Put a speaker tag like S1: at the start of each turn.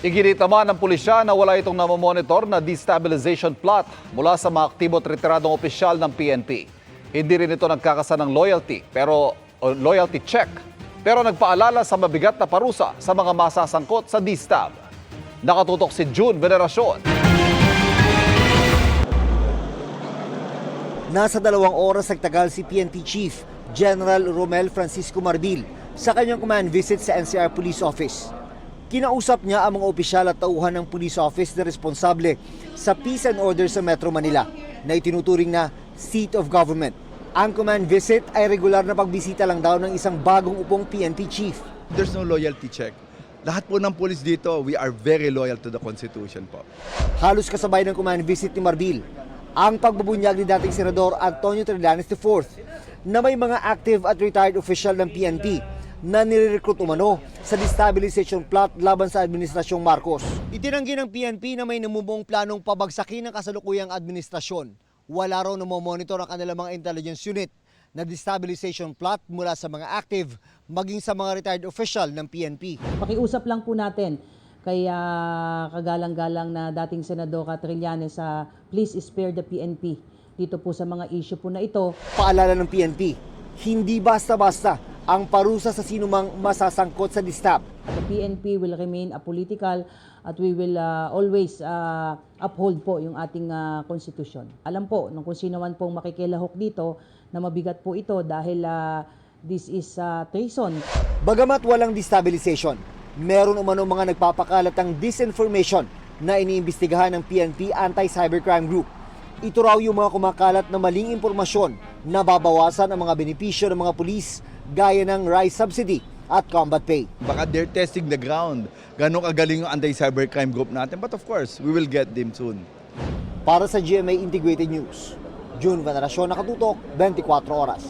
S1: Iginitaman ng pulisya na wala itong namomonitor na destabilization plot mula sa mga aktibo at retiradong opisyal ng PNP. Hindi rin ito nagkakasa ng loyalty check, pero nagpaalala sa mabigat na parusa sa mga masasangkot sa DSTAB. Nakatutok si June Veneracion.
S2: Nasa 2 oras nagtagal si PNP Chief General Romel Francisco Marbil sa kanyang command visit sa NCR Police Office. Kinausap niya ang mga opisyal at tauhan ng police office na responsable sa peace and order sa Metro Manila na itinuturing na seat of government. Ang command visit ay regular na pagbisita lang daw ng isang bagong upong PNP chief.
S3: There's no loyalty check. Lahat po ng police dito, we are very loyal to the Constitution po.
S2: Halos kasabay ng command visit ni Marbil ang pagbubunyag ni dating Senador Antonio Trillanes IV na may mga active at retired official ng PNP na nire-recruit umano sa destabilization plot laban sa Administrasyong Marcos. Itinanggi ng PNP na may namumuong planong pabagsakin ng kasalukuyang administrasyon. Wala raw namomonitor ang kanilang mga intelligence unit na destabilization plot mula sa mga active maging sa mga retired official ng PNP.
S4: Pakiusap lang po natin kay kagalang-galang na dating Senador Trillanes sa please spare the PNP dito po sa mga issue po na ito.
S2: Paalala ng PNP, hindi basta-basta ang parusa sa sinumang masasangkot sa DSTAB.
S4: The PNP will remain apolitical at we will always uphold po yung ating konstitusyon. Alam po nung kung sino man pong makikilahok dito na mabigat po ito dahil this is treason.
S2: Bagamat walang destabilization, meron umano mga nagpapakalat ng disinformation na iniimbestigahan ng PNP Anti-Cybercrime Group. Ito raw yung mga kumakalat na maling impormasyon na babawasan ang mga benepisyo ng mga pulis gaya ng rice subsidy at combat pay.
S3: Baka they're testing the ground. Gano'ng kagaling yung anti-cybercrime group natin. But of course, we will get them soon.
S2: Para sa GMA Integrated News, June Veneracion, Nakatutok, 24 Oras.